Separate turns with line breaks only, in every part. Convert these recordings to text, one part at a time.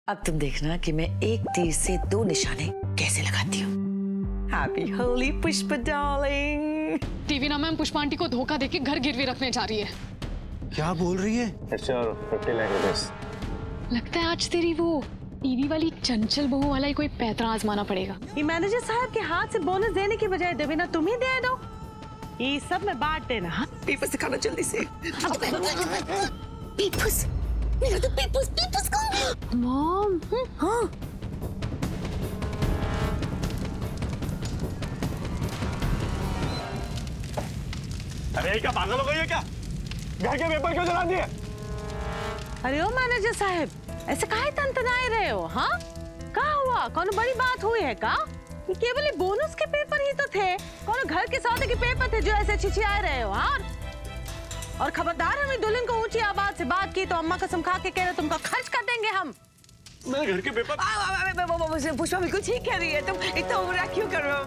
अब तुम देखना कि मैं एक तीर से दो निशाने कैसे लगाती हूँ। Happy Holi Pushpa darling.
Devina ma'am Pushpa aunty को धोखा देके घर गिरवी रखने जा रही है।
क्या बोल रही है?
लगता है आज तेरी वो टीवी वाली चंचल बहू वाला ही कोई पैतरा आजमाना पड़ेगा।
ये मैनेजर साहब के हाथ से बोनस देने की बजाय देवीना तुम ही दे दो। ये सब में बांट देना।
पेपर्स दिखाना जल्दी से। पेपर्स, मेरा तो पेपर्स कौन?
मॉम।
हाँ।
अरे क्या पागल हो गई है क्या? घर के पेपर क्यों जला दिए?
अरे ओ मैनेजर साहब, ऐसे काहे तनतनाए रहे हो? हाँ, क्या हुआ? कौन बड़ी बात हुई है का? ये केवल बोनस के पेपर ही तो थे। कौन घर के सौदे के पेपर थे जो ऐसे छिछियाए रहे हो? हाँ, और खबरदार हमें दुल्हन को ऊंची आवाज से बात की तो अम्मा कसम खा के कह रहे तुमका खर्च कर देंगे हम।
मेरे घर के पेपर।
पुष्पा बिल्कुल ठीक कह रही है। तुम इतना ओवर क्यों कर रहे हो?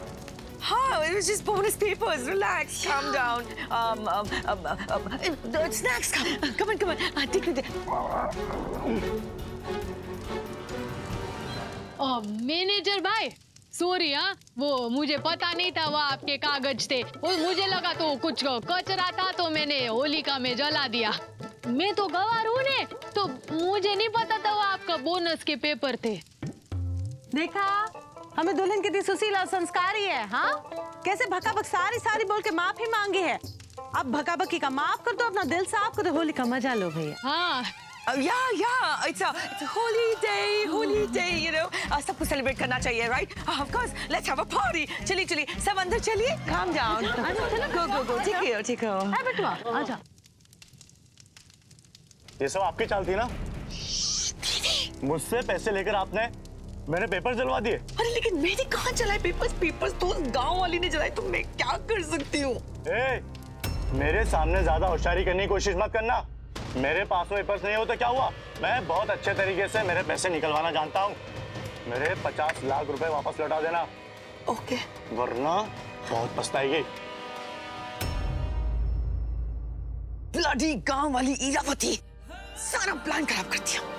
हाँ, it was just bonus papers. Relax, calm down. Snacks, come on. Take it.
Manager भाई, सॉरी हाँ, वो मुझे पता नहीं था वो आपके कागज थे। वो मुझे लगा तो कुछ कचरा था तो मैंने होलिका में जला दिया। मैं तो गवार हूँ ने, तो मुझे नहीं पता था वो आपका बोनस के पेपर थे।
देखा, हमें दुल्हन कितनी सुशील और संस्कारी है। हाँ, कैसे भकाभक सारी बोल के माफी मांगी है। अब भकाभकी का माफ कर दो, अपना दिल साफ कर दो, होली का मजा लो भैया।
हाँ,
yeah, it's a holy day, you know. सबको सेलिब्रेट करना चाहिए, right? Of course, let's have a party. चलिए, सब अंदर चलिए. Calm down. Go. ठीक हो.
है बेटवा, आजा.
ये सब आपकी चाल थी ना? मुझसे पैसे लेकर आपने मेरे पेपर जलवा दिए।
अरे लेकिन मैंने कहाँ जलाए पेपर्स तो गांव वाली ने जलाए, तो मैं क्या कर सकती हूँ?
मेरे सामने ज्यादा होशियारी करने की कोशिश मत करना। मेरे पास में पेपर्स नहीं हो तो क्या हुआ? मैं बहुत अच्छे तरीके से मेरे पैसे निकलवाना जानता हूँ। मेरे 50 लाख रुपए वापस लौटा देना।
ओके।
वरना बहुत पछताएगी।
ब्लडी गांव वाली इरावती सारा प्लान खराब कर दिया।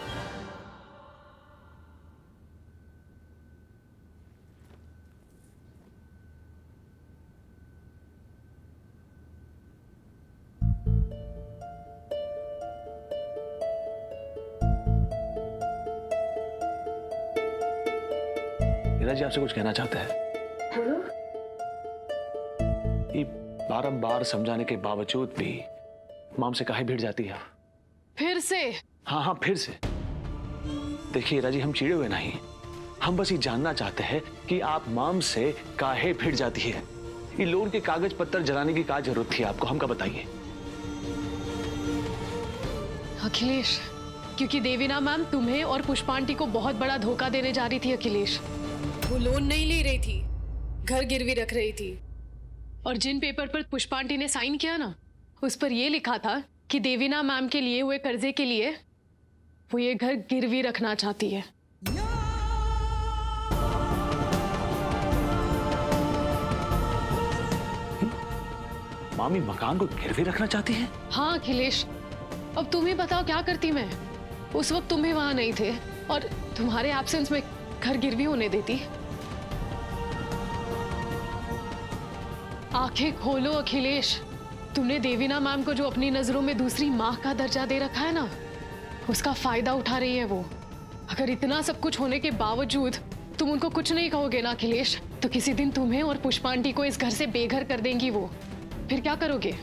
जी आपसे कुछ कहना चाहते हैं।
बोलो।
ये बारंबार समझाने के बावजूद भी माम से काहे भिड़ जाती है?
फिर से?
हाँ, फिर से। देखिए राजी, हम चिड़े हुए नहीं, हम बस ये जानना चाहते हैं कि आप माम से काहे भिड़ जाती है। ये लोन के कागज पत्तर जलाने की क्या जरूरत थी आपको, हमका बताइए।
अखिलेश, क्योंकि देवीना मैम तुम्हें और पुष्पा आंटी को बहुत बड़ा धोखा देने जा रही थी। अखिलेश, वो लोन नहीं ले रही थी, घर गिरवी रख रही थी। और जिन पेपर पर पुष्पा आंटी ने साइन किया ना, उस पर यह लिखा था कि देवीना मैम के लिए हुए कर्जे के लिए वो ये घर गिरवी रखना चाहती है।
मामी मकान को गिरवी रखना चाहती है?
हाँ अखिलेश, अब तुम ही बताओ क्या करती मैं। उस वक्त तुम भी वहां नहीं थे और तुम्हारे एब्सेंस में घर गिरवी होने देती। आंखें खोलो अखिलेश, तुमने देवीना मैम को जो अपनी नजरों में दूसरी माँ का दर्जा दे रखा है ना, उसका फायदा उठा रही है वो। अगर इतना सब कुछ होने के बावजूद तुम उनको कुछ नहीं कहोगे ना अखिलेश, तो किसी दिन तुम्हें और पुष्पा आंटी को इस घर से बेघर कर देंगी वो। फिर क्या करोगे?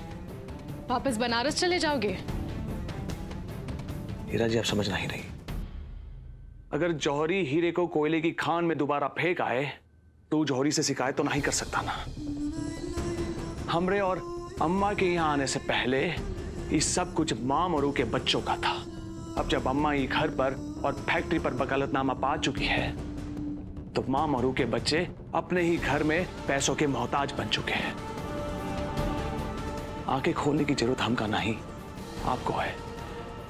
वापस बनारस चले जाओगे?
हीरा जी, आप समझना ही नहीं। अगर जौहरी हीरे को कोयले की खान में दोबारा फेंक आए तो जौहरी से शिकायत तो नहीं कर सकता ना। हमरे और अम्मा के यहाँ आने से पहले ये सब कुछ मां मरू के बच्चों का था। अब जब अम्मा ये घर पर और फैक्ट्री पर वकालतनामा पा चुकी है तो मां मरू के बच्चे अपने ही घर में पैसों के मोहताज बन चुके हैं। आंखें खोलने की जरूरत हमका नहीं, आपको है।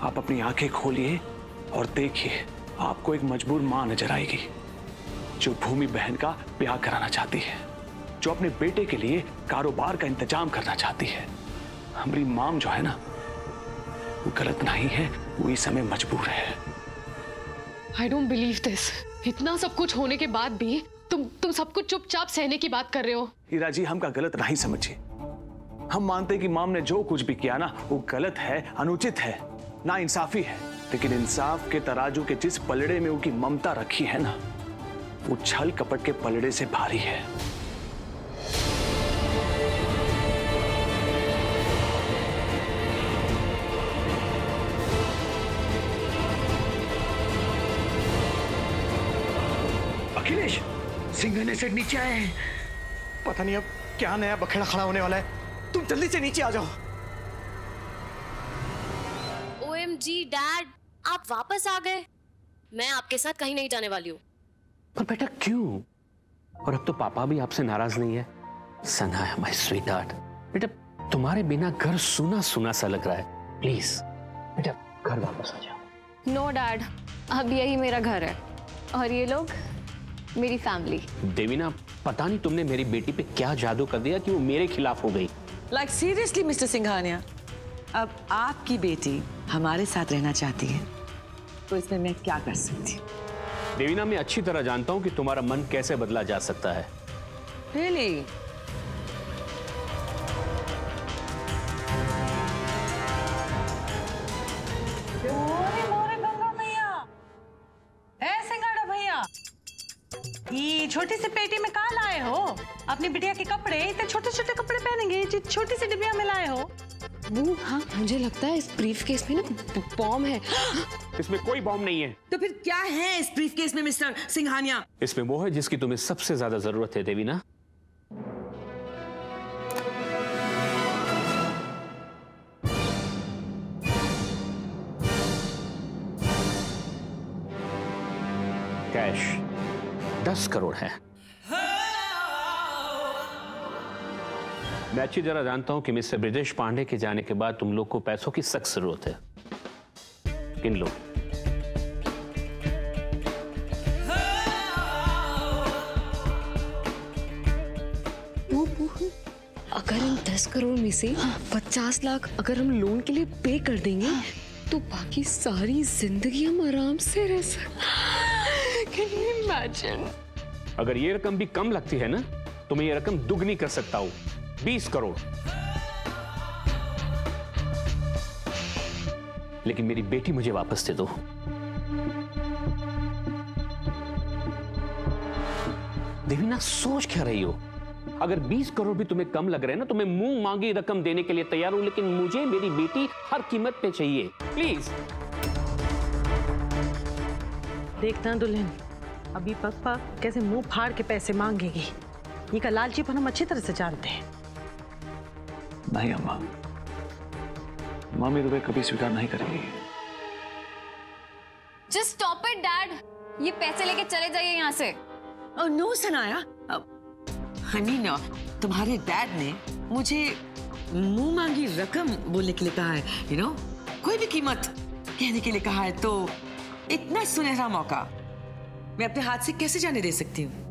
आप अपनी आंखें खोलिए और देखिए, आपको एक मजबूर मां नजर आएगी जो भूमि बहन का ब्याह कराना चाहती है, जो अपने बेटे के लिए कारोबार का इंतजाम करना चाहती है। हमारी माम जो है ना, वो गलत नहीं है, वो इस समय मजबूर है।
I don't believe this. इतना सब कुछ होने के बाद भी तुम सब कुछ चुपचाप सहने की बात कर रहे हो।
हीरा जी, हमका गलत नहीं समझिए। हम मानते कि मॉम ने जो कुछ भी किया ना वो गलत है, अनुचित है, ना इंसाफी है। लेकिन इंसाफ के तराजू के जिस पलड़े में उनकी ममता रखी है ना, वो छल कपट के पलड़े से भारी है।
अखिलेश, सिंघानिया सेठ नीचे आए हैं। पता नहीं अब क्या नया बखेड़ा खड़ा होने वाला है। तुम जल्दी से नीचे आ जाओ।
OMG डैड, आप वापस आ गए। मैं आपके साथ कहीं नहीं जाने वाली हूँ।
पर बेटा क्यों? और अब तो पापा भी आपसे नाराज नहीं है। सनाया माय स्वीटहार्ट, बेटा तुम्हारे बिना घर सुना सुना सा लग रहा है। प्लीज बेटा घर वापस आ जाओ।
नो डैड, अब यही मेरा घर है और ये लोग मेरी फैमिली।
देवीना, पता नहीं तुमने मेरी बेटी पे क्या जादू कर दिया कि वो मेरे खिलाफ हो गई।
लाइक सीरियसली मिस्टर सिंघानिया, अब आपकी बेटी हमारे साथ रहना चाहती है तो इसमें मैं क्या कर सकती हूँ?
देवीना, मैं अच्छी तरह जानता हूँ कि तुम्हारा मन कैसे बदला जा सकता है।
Really?
मोरे गंगा मैया, ए सिंगाड़ा भैया, ये छोटी सी पेटी में कहाँ लाए हो? अपनी बिटिया के कपड़े, इतने छोटे छोटे कपड़े पहनेंगे, छोटी सी डिबिया में लाए हो?
वो हाँ, मुझे लगता है इस ब्रीफ केस में ना बॉम्ब है।
इसमें कोई बॉम्ब नहीं है।
तो फिर क्या है इस ब्रीफकेस में मिस्टर सिंघानिया?
इसमें वो है जिसकी तुम्हें सबसे ज्यादा जरूरत है देवीना। कैश 10 करोड़ है। मैं अच्छी तरह जानता हूं कि मिस्टर ब्रिजेश पांडे के जाने के बाद तुम लोग को पैसों की सख्त जरूरत है। किन लोग?
अगर इन 10 करोड़ में से 50 लाख अगर हम लोन के लिए पे कर देंगे तो बाकी सारी जिंदगी हम आराम से रह सकते। Can you imagine?
अगर ये रकम भी कम लगती है ना तो मैं ये रकम दुगनी कर सकता हूं, 20 करोड़। लेकिन मेरी बेटी मुझे वापस दे दो। देवीना, सोच क्या रही हो? अगर 20 करोड़ भी तुम्हें कम लग रहे हैं ना तो मैं मुंह मांगी रकम देने के लिए तैयार हूं, लेकिन मुझे मेरी बेटी हर कीमत पे चाहिए। प्लीज।
देखना दुल्हन, अभी पापा कैसे मुंह फाड़ के पैसे मांगेगी। ये का लालचीपन हम अच्छी तरह से जानते हैं।
नहीं अम्मा, मम्मी रुपए कभी स्वीकार नहीं करेगी।
Just stop it, Dad. ये पैसे लेके चले जाइए यहाँ से।
नो सनाया, I mean, तुम्हारे डैड ने मुझे मुंह मांगी रकम बोलने के लिए कहा है, you know? कोई भी कीमत कहने के लिए कहा है, तो इतना सुनहरा मौका मैं अपने हाथ से कैसे जाने दे सकती हूँ?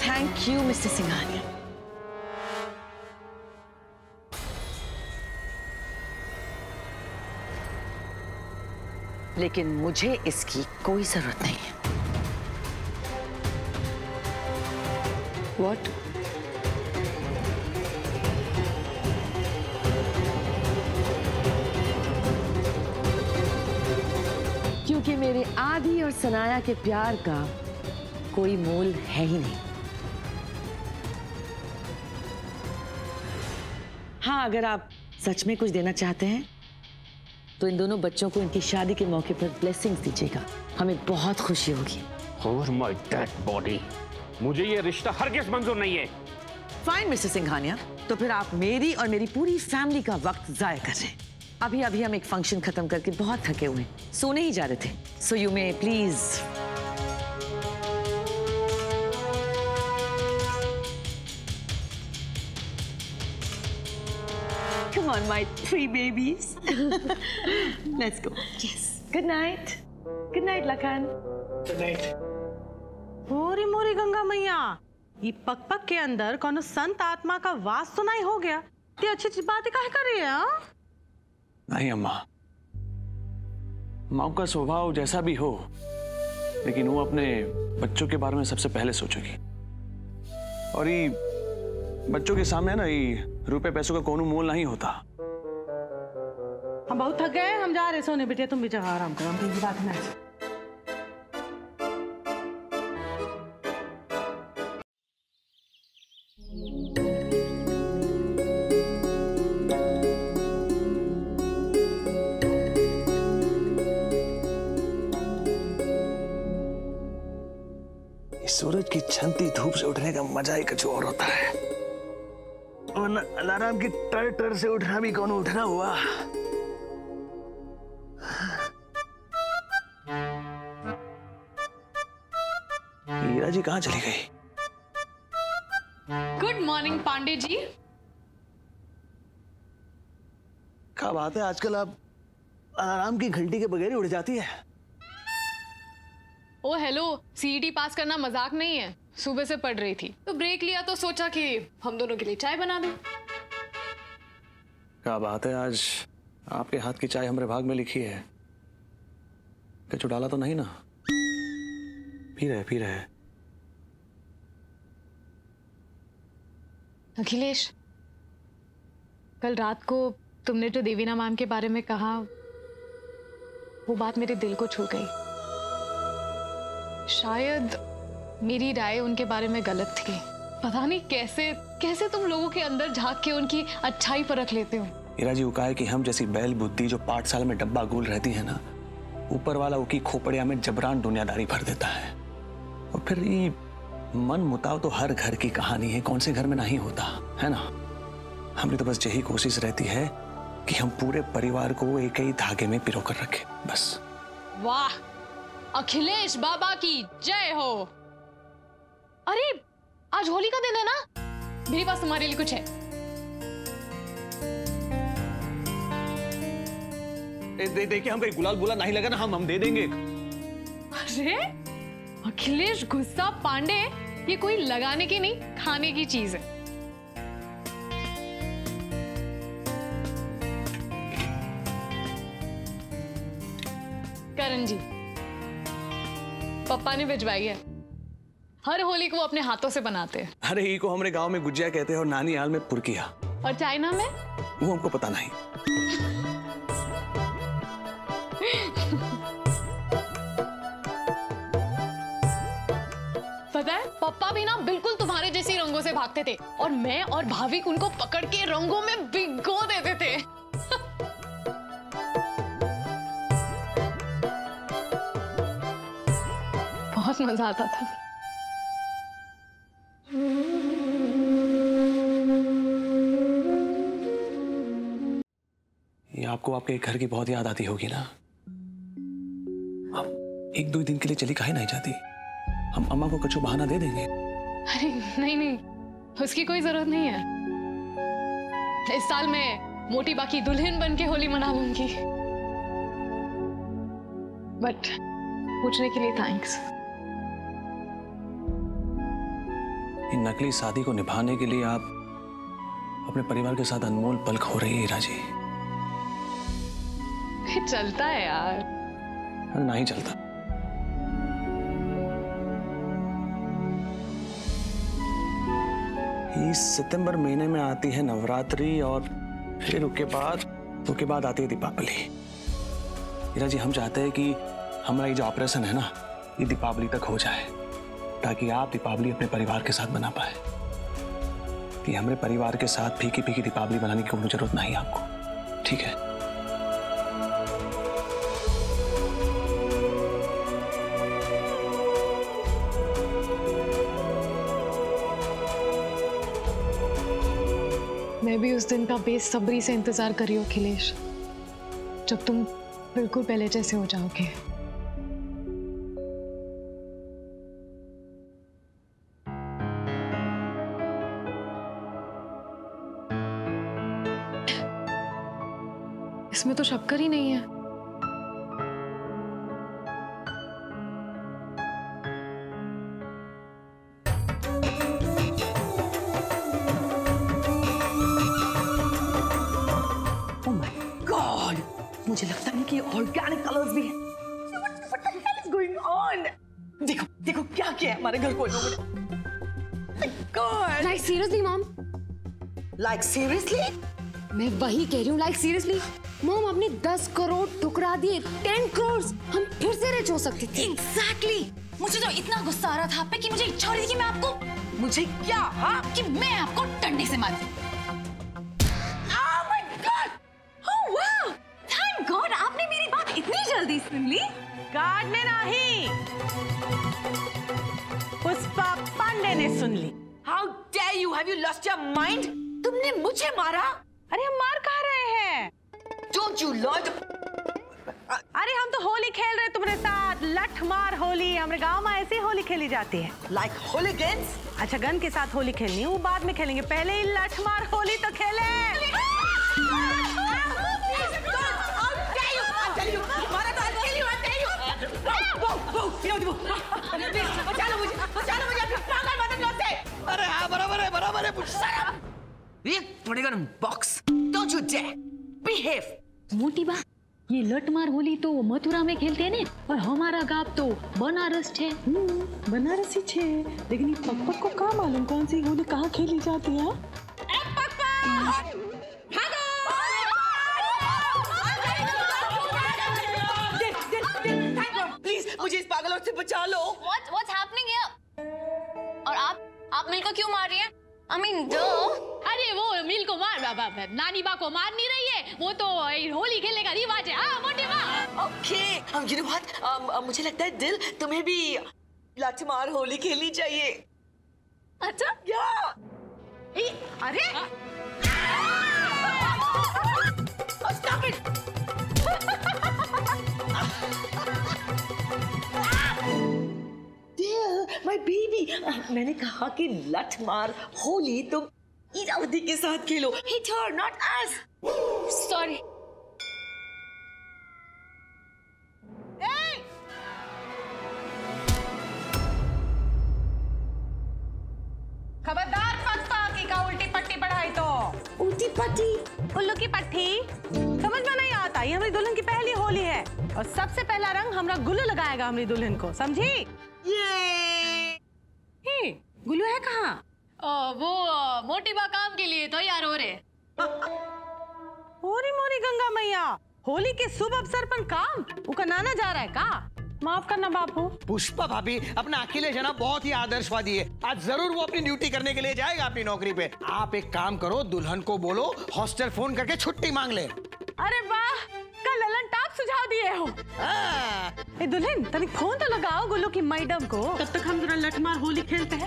Thank you, Mr. सिंघानिया। लेकिन मुझे इसकी कोई जरूरत नहीं है।
What?
क्योंकि मेरे आदि और सनाया के प्यार का कोई मोल है ही नहीं। हाँ, अगर आप सच में कुछ देना चाहते हैं तो इन दोनों बच्चों को इनकी शादी के मौके पर ब्लेसिंग्स दीजिएगा। हमें बहुत खुशी होगी।
और माय डेड बॉडी, मुझे ये रिश्ता हरगिज़ मंजूर नहीं है।
फाइन मिस्टर सिंघानिया, तो फिर आप मेरी और मेरी पूरी फैमिली का वक्त जाया कर रहे हैं। अभी हम एक फंक्शन खत्म करके बहुत थके हुए हैं, सोने ही जा रहे थे। So you may please along on my 3 babies. Let's go. Yes. Good night. Good night, Lakan.
Good night.
मोरी मोरी गंगा मैया, ये पक पक के अंदर कोनो संत आत्मा का वास तो नहीं हो गया? ते अच्छी अच्छी बातें काहे कर रही है? हाँ?
नहीं अम्मा, माँ का स्वभाव जैसा भी हो, लेकिन वो अपने बच्चों के बारे में सबसे पहले सोचेगी। और ये बच्चों के सामने ना ये रुपए पैसों का कोनो मोल नहीं होता।
हम बहुत थक गए, हम जा रहे सोने। बेटे तुम भी जगह आराम करो, हम कहीं बात नहीं।
सूरज की छनती धूप से उठने का मजा ही कुछ और होता है। वरना अलार्म की टर टर से उठना भी कौन उठना हुआ। हीरा जी कहाँ चली गई?
Good morning Pandey ji.
क्या बात है, आजकल आप अलार्म की घंटी के बगैर ही उड़ जाती है।
ओ हेलो, सीईटी पास करना मजाक नहीं है। सुबह से पढ़ रही थी तो ब्रेक लिया तो सोचा कि हम दोनों के लिए चाय बना दें।
क्या बात है, आज आपके हाथ की चाय हमारे भाग में लिखी है। कचू डाला तो नहीं ना? पी रहे।
अखिलेश, कल रात को तुमने जो देवीना मैम के बारे में कहा, वो बात मेरे दिल को छू गई। शायद मेरी राय उनके बारे में गलत थी। पता नहीं कैसे तुम लोगों के अंदर झांक के उनकी अच्छाई परख लेते हो।
हीरा जी, वो कहा है कि हम जैसी बैल बुद्धि जो पाठशाला में डब्बा गोल रहती है ना, ऊपर वाला उनकी खोपड़िया में जबरान दुनियादारी भर देता है। और फिर ये मन मुताव तो हर घर की कहानी है, कौन से घर में नहीं होता है ना। हमारी तो बस यही कोशिश रहती है कि हम पूरे परिवार को एक ही धागे में पिरो कर रखें, बस।
वाह, अखिलेश बाबा की जय हो। अरे आज होली का दिन है ना, मेरे पास तुम्हारे लिए कुछ है।
देखिए, हम कहीं गुलाल बुला नहीं लगा ना, हम दे देंगे।
अरे अखिलेश गुस्सा पांडे, ये कोई लगाने की नहीं, खाने की चीज है। करण जी, पापा ने भिजवाई है। हर होली को वो अपने हाथों से बनाते हैं।
अरे ई को हमारे गांव में गुजिया कहते हैं और नानी हाल में पुरकिया।
और चाइना में?
वो हमको पता नहीं।
पता है, पापा भी ना बिल्कुल तुम्हारे जैसी रंगों से भागते थे और मैं और भाविक उनको पकड़ के रंगों में भिगो देते थे। बहुत मजा आता था।
ये आपको आपके घर की बहुत याद आती होगी ना। आप 1-2 दिन के लिए चली काहे नहीं जाती? हम अम्मा को कुछ बहाना दे देंगे।
अरे नहीं, उसकी कोई जरूरत नहीं है। इस साल मैं मोटी बाकी दुल्हन बन के होली मना लूंगी। बट पूछने के लिए थैंक्स।
इन नकली शादी को निभाने के लिए आप अपने परिवार के साथ अनमोल पल खो रही है हीरा जी।
चलता है यार।
नहीं चलता। इस सितंबर महीने में आती है नवरात्रि और फिर उसके बाद आती है दीपावली। हीरा जी, हम चाहते हैं कि हमारा ये जो ऑपरेशन है ना, ये दीपावली तक हो जाए, ताकि आप दीपावली अपने परिवार के साथ बना पाए। कि हमारे परिवार के साथ फीकी फीकी दीपावली बनाने की कोई जरूरत नहीं आपको, ठीक है?
मैं भी उस दिन का बेसब्री से इंतजार कर रही हूँ अखिलेश, जब तुम बिल्कुल पहले जैसे हो जाओगे। इसमें तो शक्कर ही नहीं है।
Oh my God! मुझे लगता है कि ऑर्गेनिक कलर्स भी हैं। What the hell is going on? देखो देखो क्या किया है हमारे घर को लोगों ने। My God!
Like seriously mom,
Like seriously?
मैं वही कह रही हूँ, लाइक सीरियसली मॉम, आपने 10 करोड़ ठुकरा दिए, 10 करोड़, हम फिर से रिच हो सकते थे।
Exactly! मुझे तो इतना गुस्सा आ रहा था आप पे कि मुझे इच्छा हो रही थी कि मैं आपको,
मुझे क्या? हाँ?
कि मैं आपको डंडे से मारूं।
Oh my God!
Oh wow! Thank God आपने मेरी बात इतनी जल्दी सुन ली।
गार्ड ने नहीं, पुष्पा पांडे ने सुन ली।
How dare you? Have you lost your mind? तुमने मुझे मारा?
अरे हम मार कहाँ रहे हैं?
Don't you learn?
अरे हम तो होली खेल रहे तुम्हारे साथ, लठ मार होली। हमारे गांव में ऐसी होली खेली जाती है।
Like hooligans?
अच्छा, गन के साथ होली खेलनी है, वो बाद में खेलेंगे, पहले ही लठ मार होली तो खेले।
बचा लो मुझे अपने पागल मदद से।
अरे हाँ, बराबर है
Put it in a box. Don't you dare behave.
मोटी बा, ये लठमार होली तो मथुरा में खेलते हैं ने, और हमारा गांव तो बनारस है।
बनारसी छे, लेकिन ये पक को कहाँ मालूम कौन सी होली कहाँ खेली जाती है?
प्लीज मुझे इस पागलों से बचा लो।
What's happening here? और आप मिल को क्यों मार रही हैं? I mean,
अरे वो मिल को मार, नानी बा को मार नहीं रही है, वो तो होली खेलने का रिवाज है। हाँ मोटी बा।
Okay, you know what? मुझे लगता है दिल, तुम्हें भी लठमार होली खेलनी चाहिए।
अच्छा?
अरे Stop it! Dill, my baby. मैंने कहा कि लठमार होली तुम इरावती के साथ खेलो। Hit her, not us.
Sorry.
खबरदार पक्का की का उल्टी पट्टी पढ़ाई तो।
उल्टी पट्टी?
उल्लू की पट्टी समझ में नहीं आता। ये हमारी दुल्हन की पहली होली है और सबसे पहला रंग हमरा गुल्लू लगाएगा हमारी दुल्हन को, समझी? ये गुल्लू है कहाँ?
वो मोटी बा काम के लिए तैयार हो रहे।
होरी मोरी गंगा मैया, होली के शुभ अवसर पर काम उनका नाना जा रहा है का? माफ करना बापू।
पुष्पा भाभी, अपना अखिलेश है ना, बहुत ही आदर्शवादी है। आज जरूर वो अपनी ड्यूटी करने के लिए जाएगा अपनी नौकरी पे। आप एक काम करो, दुल्हन को बोलो हॉस्टल फोन करके छुट्टी मांग ले।
अरे वाह, कल ललन टाप सुझाव दिए हो। ए दुल्हन, तनिक फोन तो लगाओ गुल्लू की मैडम को, तब तक हम जरा लठमार होली खेलते हैं।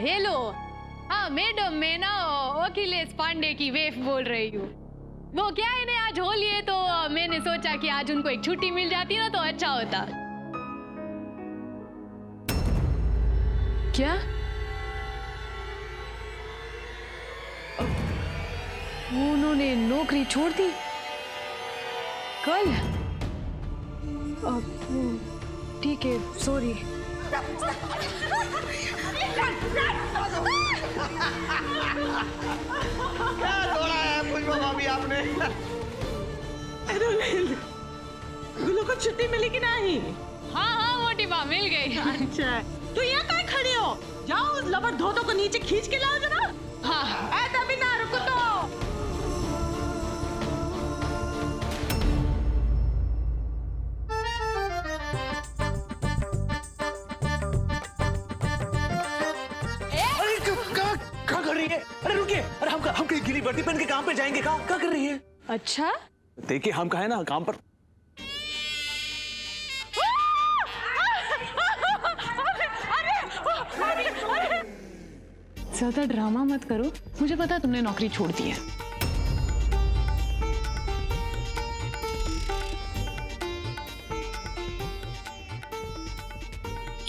हेलो, हाँ मैडम, मैं ना अखिलेश पांडे की वेफ बोल रही हूँ। वो क्या है ना, आज होली है तो मैंने सोचा कि आज उनको एक छुट्टी मिल जाती ना तो अच्छा होता। क्या उन्होंने नौकरी छोड़ दी कल? ठीक है, सॉरी।
क्या दौड़ा है पुष्पा भाभी आपने?
गुल्लू को छुट्टी मिली कि नहीं?
हाँ मोटी बा, मिल गई।
अच्छा, तो यहाँ कहाँ खड़ी हो? जाओ उस लबर धोतो को नीचे खींच के लाओ जरा।
हाँ
ऐसा भी ना, रुको तो।
क्या कर रही है? अरे रुकिए, अरे हम कहीं गीली वर्दी पहन के काम पे जाएंगे। क्या कर रही है?
अच्छा,
देखिए हम कहा है ना काम पर।
ज्यादा ड्रामा मत करो, मुझे पता तुमने नौकरी छोड़ दी है।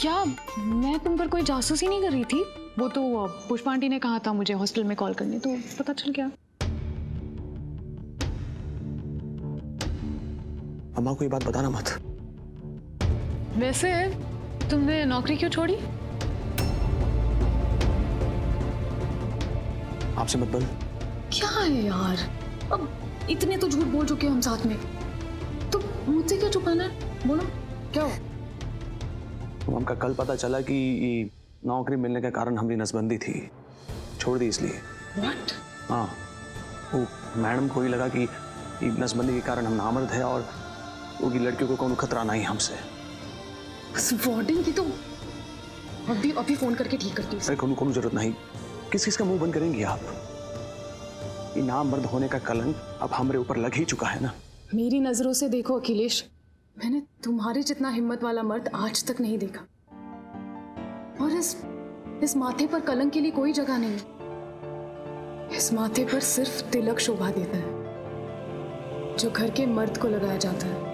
क्या मैं तुम पर कोई जासूसी नहीं कर रही थी? वो तो पुष्पा आंटी ने कहा था मुझे हॉस्टल में कॉल करने, तो पता चल गया।
अम्मा को ये बात बताना मत।
वैसे तुमने नौकरी क्यों छोड़ी?
आपसे मत बोल।
क्या है यार, अब इतने तो झूठ बोल चुके हैं हम साथ में, तो मुझसे क्या छुपाना है? बोलो क्या हो?
हमका कल पता चला कि ये नौकरी मिलने के कारण हमारी नसबंदी थी, छोड़ दी इसलिए।
What?
हाँ, वो मैडम को ही लगा कि ये नसबंदी के कारण हम नामर्द है और उनकी लड़कियों को कौन खतरा नहीं हमसे।
वार्डन की तो अभी फोन करके ठीक करती हूँ।
अरे कोनो जरूरत नहीं, किस किस का मुंह बंद करेंगी आप? ये नामर्द होने का कलंक अब हमारे ऊपर लग ही चुका है ना।
मेरी नजरों से देखो अखिलेश, मैंने तुम्हारे जितना हिम्मत वाला मर्द आज तक नहीं देखा, और इस माथे पर कलंक के लिए कोई जगह नहीं। इस माथे पर सिर्फ तिलक शोभा देता है जो घर के मर्द को लगाया जाता है।